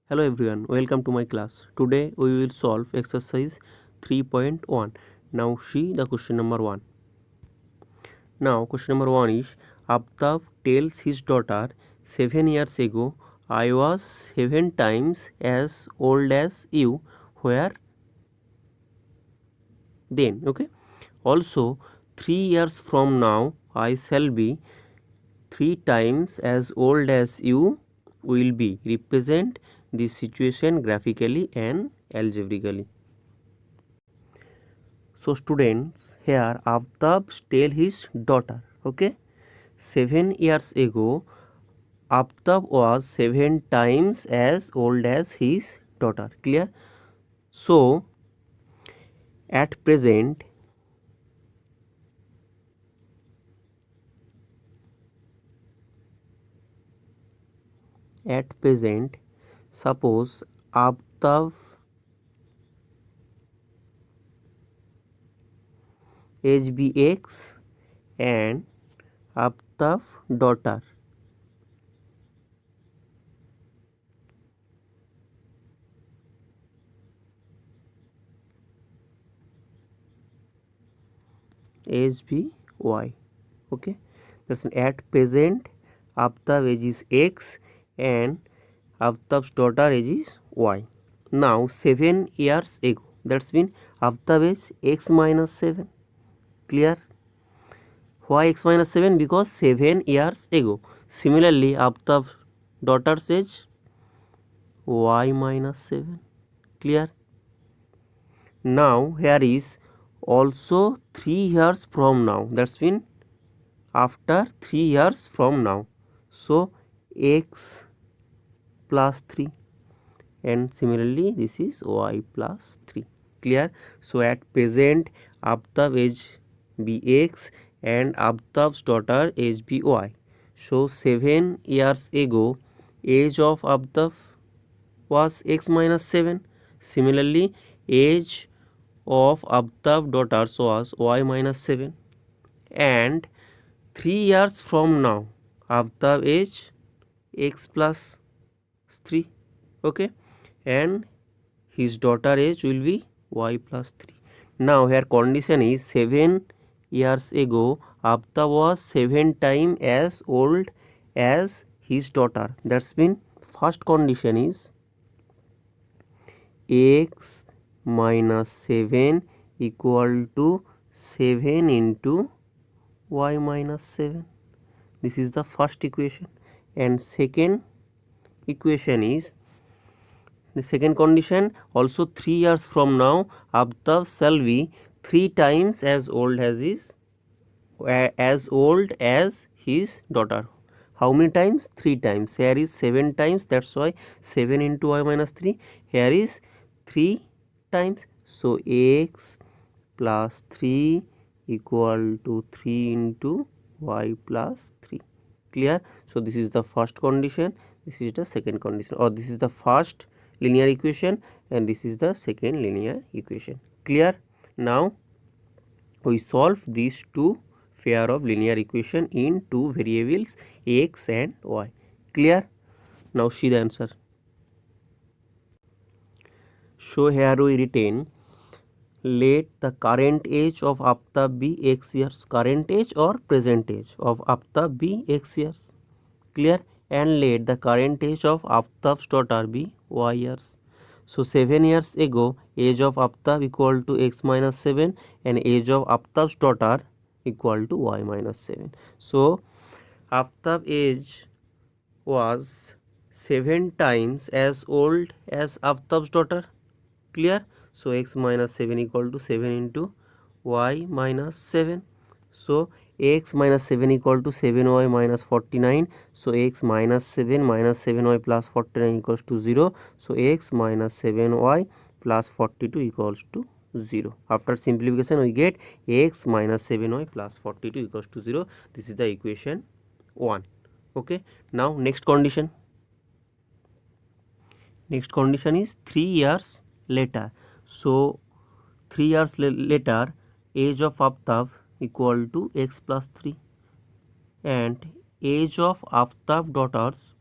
Hello everyone, welcome to my class. Today we will solve exercise 3.1. Now see the question number 1. Now question number 1 is Aftab tells his daughter 7 years ago I was 7 times as old as you were then. Okay. Also 3 years from now I shall be 3 times as old as you will be. Represent this situation graphically and algebraically. So students, here Aftab tell his daughter, okay, 7 years ago Aftab was 7 times as old as his daughter. Clear? So at present suppose Aftab age be x and Aftab daughter age be y. Okay, that's at present Aftab age is x and Aftab's daughter age is y. Now 7 years ago, that's mean Aftab age x minus 7. Clear? Why x minus 7? Because 7 years ago. Similarly, Aftab's daughter's age y minus 7. Clear? Now here is also 3 years from now. That's mean after 3 years from now. So x plus 3, and similarly this is y plus 3. Clear? So at present Aftab age be x and Aftab's daughter age be y. So 7 years ago age of Aftab was x minus 7. Similarly age of Aftab daughters was y minus 7, and 3 years from now Aftab age x plus 3. Okay, and his daughter age will be y plus 3. Now here condition is 7 years ago Aftab was 7 times as old as his daughter. That's mean first condition is x minus 7 equal to 7 into y minus 7. This is the first equation, and second equation is the second condition also 3 years from now Aftab shall be 3 times as old as his daughter. How many times? 3 times. Here is 7 times, that's why 7 into y minus 3. Here is 3 times. So x plus 3 equal to 3 into y plus 3. Clear? So this is the first condition, this is the second condition, or this is the first linear equation and this is the second linear equation. Clear? Now we solve these two pair of linear equation in two variables x and y. Clear? Now see the answer. So here we retain, let the current age of Aftab be x years. Current age or present age of Aftab be x years. Clear? And let the current age of Aftab's daughter be y years. So 7 years ago age of Aftab equal to x minus 7 and age of Aftab's daughter equal to y minus 7. So Aftab age was 7 times as old as Aftab's daughter. Clear? So x minus 7 equal to 7 into y minus 7. So x minus 7 equal to 7y minus 49. So x minus 7y plus 49 equals to 0. So x minus 7y plus 42 equals to 0. After simplification we get x minus 7y plus 42 equals to 0. This is the equation 1. Okay. Now next condition. Next condition is 3 years later. So 3 years later age of Aftab equal to x plus 3 and age of Aftab daughters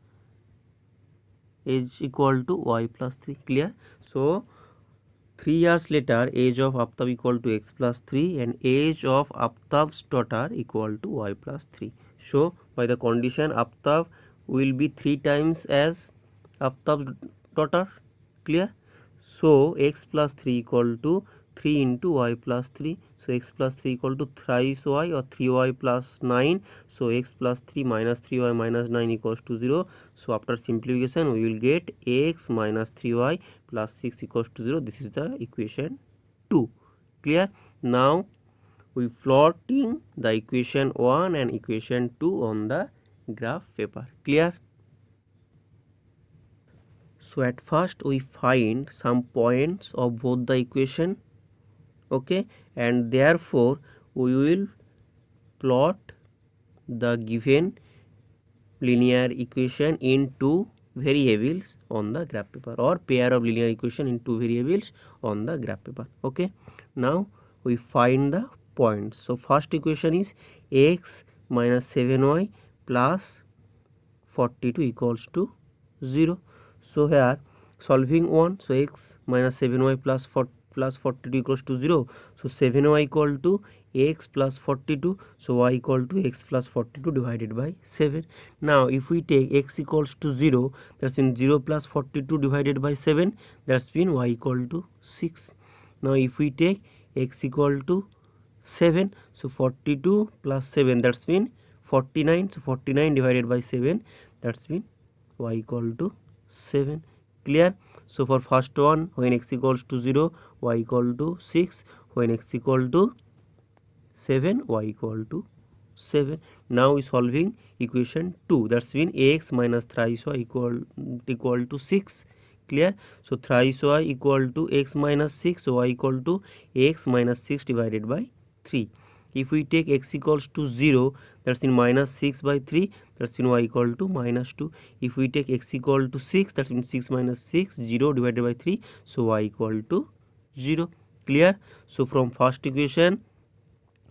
is equal to y plus 3. Clear? So 3 years later, age of Aftab equal to x plus 3 and age of Aftab's daughter equal to y plus 3. So by the condition Aftab will be 3 times as Aftab's daughter. Clear? So x plus 3 equal to 3 into y plus 3. So x plus 3 equal to thrice y or 3y plus 9. So x plus 3 minus 3y minus 9 equals to 0. So after simplification we will get x minus 3y plus 6 equals to 0. This is the equation 2. Clear? Now we plotting the equation 1 and equation 2 on the graph paper. Clear? So at first we find some points of both the equation, okay, and therefore we will plot the given linear equation in two variables on the graph paper, or pair of linear equation in two variables on the graph paper. Okay, now we find the points. So first equation is x minus 7y plus 42 equals to 0. So here solving 1, so x minus 7y plus 42 equals to 0. So 7y equal to x plus 42, so y equal to x plus 42 divided by 7. Now if we take x equals to 0, that's in 0 plus 42 divided by 7, that's mean y equal to 6. Now if we take x equal to 7, so 42 plus 7, that's mean 49. So 49 divided by 7, that's mean y equal to 7. Clear? So for first one, when x equals to 0, y equal to 6. When x equal to 7, y equal to 7. Now we solving equation 2. That's mean x minus thrice y equal to 6. Clear? So thrice y equal to x minus 6, so y equal to x minus 6 divided by 3. If we take x equals to 0, that's in minus 6 by 3, that's in y equal to minus 2. If we take x equal to 6, that's in 6 minus 6, 0 divided by 3, so y equal to 0. Clear? So from first equation,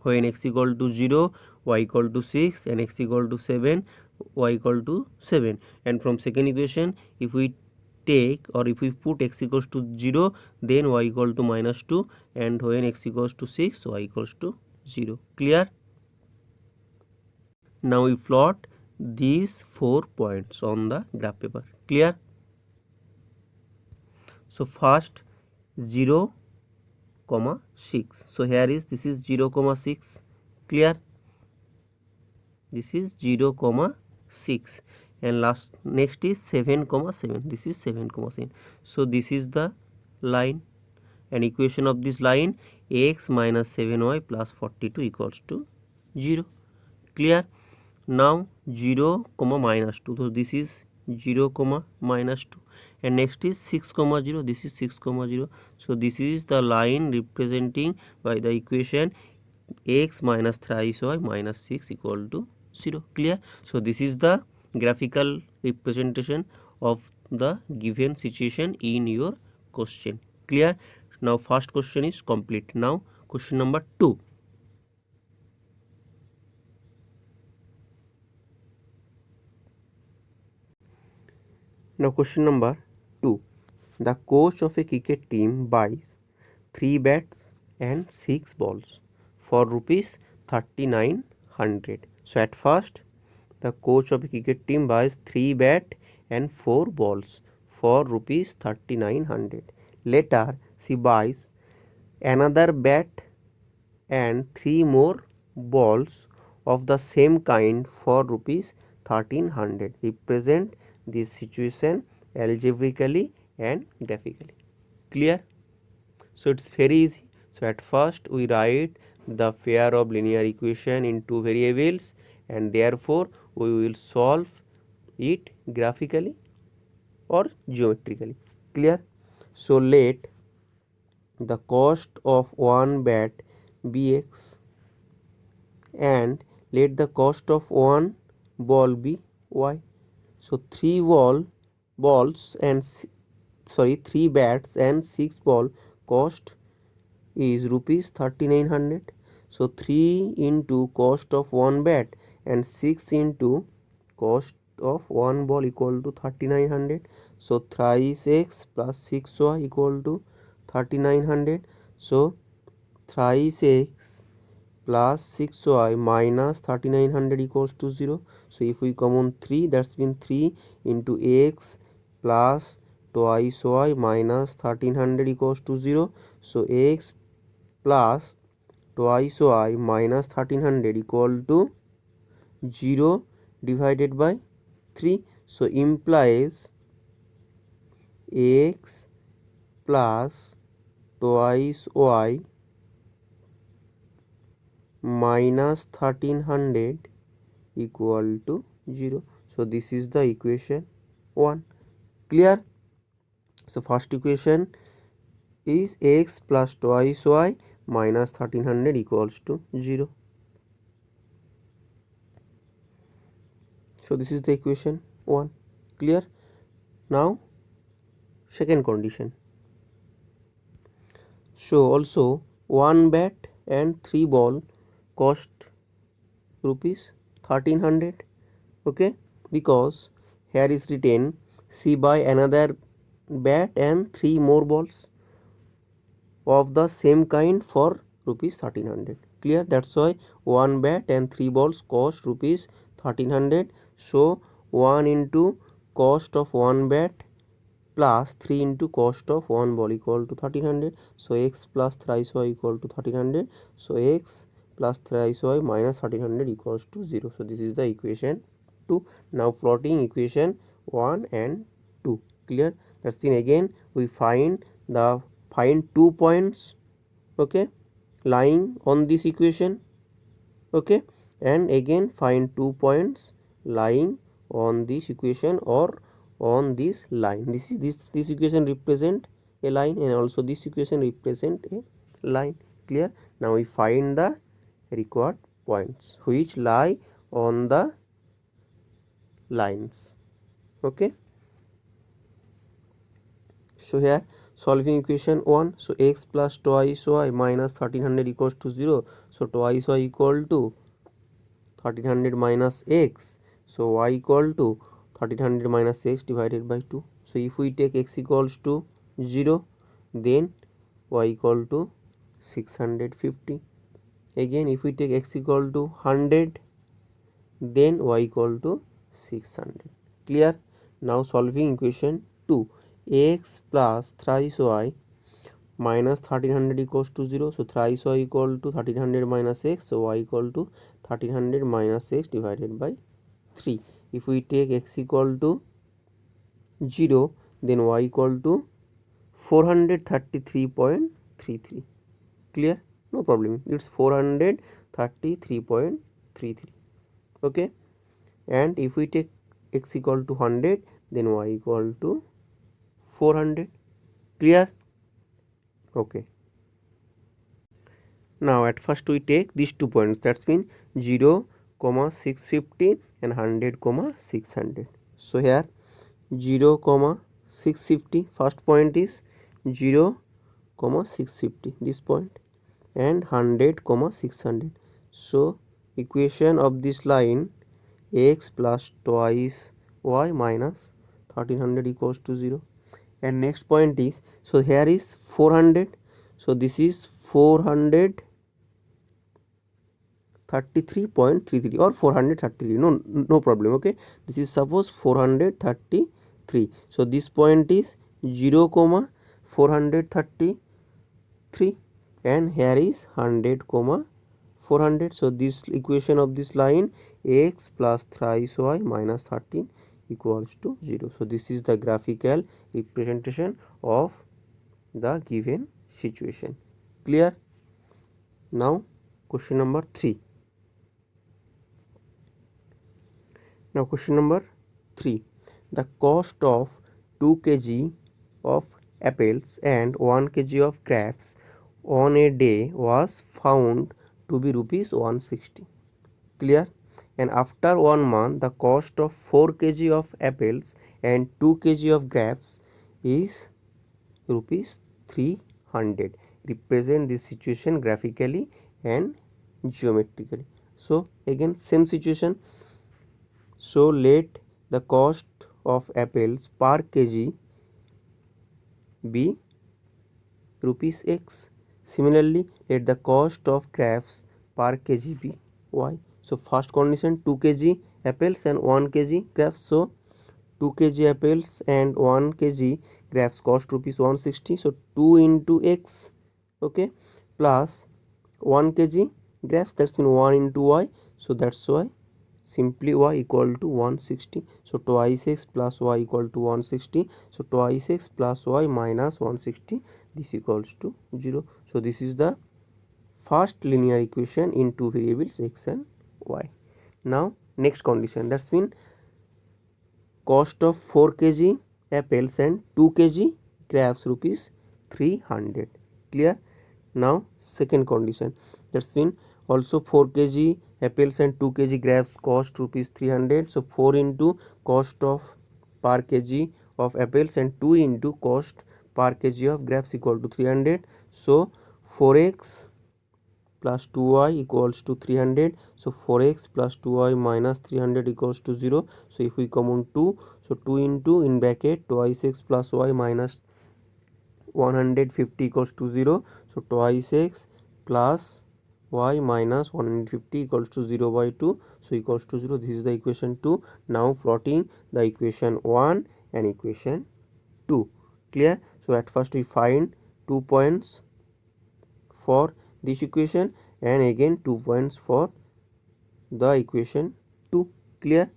when x equal to 0, y equal to 6, and x equal to 7, y equal to 7. And from second equation, if we take, or if we put x equals to 0, then y equal to minus 2, and when x equals to 6, y equals to 0. Clear? Now we plot these 4 points on the graph paper. Clear? So first 0, 6. So here is, this is 0, 6. Clear? This is 0, 6. And next is 7, 7. This is 7, 7. So this is the line, and equation of this line, x minus 7y plus 42 equals to 0. Clear? Now 0, minus 2. So this is 0, minus 2. And next is 6, 0. This is 6, 0. So this is the line representing by the equation x minus thrice y minus 6 equal to 0. Clear? So this is the graphical representation of the given situation in your question. Clear? Now first question is complete. Now question number 2. Now question number 2. The coach of a cricket team buys 3 bats and 6 balls for rupees 3900. So at first the coach of a cricket team buys 3 bat and 4 balls for rupees 3900. Later she buys another bat and 3 more balls of the same kind for rupees 1300. Represent this situation algebraically and graphically. Clear? So it's very easy. So at first we write the pair of linear equation in two variables, and therefore we will solve it graphically or geometrically. Clear? So let the cost of one bat be x, and let the cost of one ball be y. So 3 balls and 3 bats and 6 ball cost is rupees 3900. So 3 into cost of one bat and 6 into cost of one ball equal to 3900. So thrice x plus 6y equal to 3900. So thrice x plus 6y minus 3900 equals to 0. So if we common 3, that's been 3 into x plus twice y minus 1300 equals to 0. So x plus twice y minus 1300 equal to 0 divided by 3. So implies x plus twice y minus 1300 equal to 0. So this is the equation 1. Clear? So first equation is x plus twice y minus 1300 equals to 0. So this is the equation 1. Clear? Now second condition. So also 1 bat and 3 ball cost rupees 1300. Okay, because here is written C buy another bat and 3 more balls of the same kind for rupees 1300. Clear? That's why 1 bat and 3 balls cost rupees 1300. So 1 into cost of 1 bat plus 3 into cost of 1 ball equal to 1300. So x plus thrice y equal to 1300. So x plus thrice y minus 1300 equals to 0. So this is the equation 2. Now plotting equation 1 and 2. Clear? That's then again we find 2 points, okay, lying on this equation, okay, and again find 2 points lying on this equation or on this line. This equation represent a line and also this equation represent a line. Clear? Now we find the required points which lie on the lines. Okay, so here solving equation 1. So x plus twice y minus 1300 equals to 0. So twice y equal to 1300 minus x. So y equal to 1300 minus x divided by 2. So if we take x equals to 0, then y equal to 650. Again if we take x equal to 100, then y equal to 600. Clear? Now solving equation 2. X plus thrice y minus 1300 equals to 0. So thrice y equal to 1300 minus x. So y equal to 1300 minus x divided by 3. If we take x equal to 0, then y equal to 433.33. Clear? No problem. It's 433.33. Okay. And if we take x equal to 100, then y equal to 400. Clear? Okay. Now at first we take these 2 points, that's mean 0, 650 and 100, 600. So here 0, 650, first point is 0, 650, this point, and 100, 600. So equation of this line x plus twice y minus 1300 equals to 0. And next point is, so here is 400. So this is 433.33 or 433. No problem. Okay, this is suppose 433. So this point is 0, 433, and here is 100, 400. So this equation of this line x plus thrice y minus 13 equals to 0. So this is the graphical representation of the given situation. Clear? Now question number 3. Now question number 3. The cost of 2 kg of apples and 1 kg of grapes on a day was found to be rupees 160. Clear? And after 1 month the cost of 4 kg of apples and 2 kg of grapes is rupees 300. Represent this situation graphically and geometrically. So again same situation. So let the cost of apples per kg be rupees X. Similarly, let the cost of grapes per kg be Y. So first condition, 2 kg apples and 1 kg grapes. So 2 kg apples and 1 kg grapes cost rupees 160. So 2 into X, okay, plus 1 kg grapes, that's mean 1 into Y. So that's why simply Y equal to 160. So twice X plus Y equal to 160. So twice X plus Y minus 160, this equals to 0. So this is the first linear equation in two variables X and Y. Now next condition, that's mean cost of 4 kg apples and 2 kg grapes rupees 300. Clear? Now second condition, that's mean also 4 kg apples and 2 kg grapes cost rupees 300. So 4 into cost of per kg of apples and 2 into cost per kg of grapes equal to 300. So 4x plus 2y equals to 300. So 4x plus 2y minus 300 equals to 0. So if we common 2, so 2 into in bracket twice x plus y minus 150 equals to 0. So twice x plus y minus 150 equals to 0 by 2. So equals to 0. This is the equation 2. Now plotting the equation 1 and equation 2. Clear? So at first we find 2 points for this equation and again 2 points for the equation 2. Clear?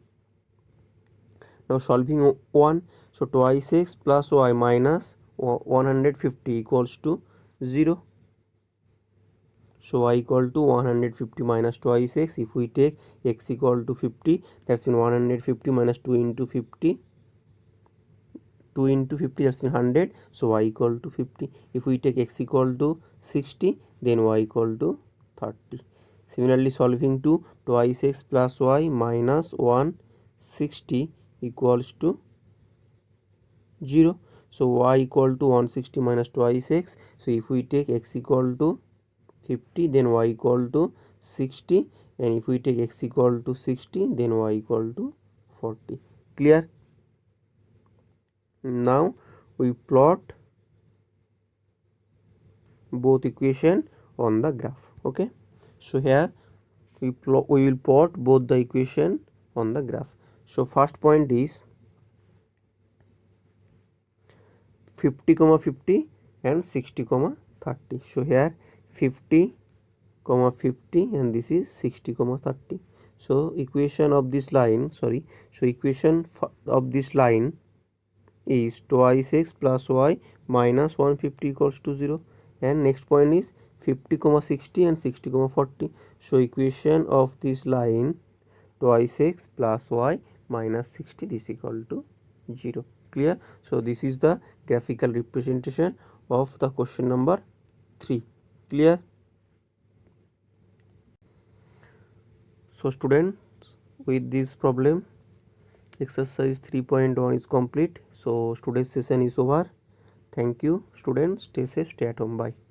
Now solving 1. So twice x plus y minus 150 equals to 0. So y equal to 150 minus twice x. If we take x equal to 50, that's mean 150 minus 2 into 50. 2 into 50, that's mean 100. So y equal to 50. If we take x equal to 60, then y equal to 30. Similarly, solving to twice x plus y minus 160 equals to 0. So y equal to 160 minus twice x. So if we take x equal to 50, then y equal to 60, and if we take x equal to 60, then y equal to 40. Clear? Now we plot both equation on the graph. Okay, so here we will plot both the equation on the graph. So first point is 50 comma 50 and 60 comma 30. So here 50 comma 50 and this is 60 comma 30. So equation of this line, equation of this line is twice x plus y minus 150 equals to 0. And next point is 50 comma 60 and 60 comma 40. So equation of this line twice x plus y minus 60, this equal to 0. Clear? So this is the graphical representation of the question number 3. Clear? So students, with this problem exercise 3.1 is complete. So today's session is over. Thank you students. Stay safe, stay at home. Bye.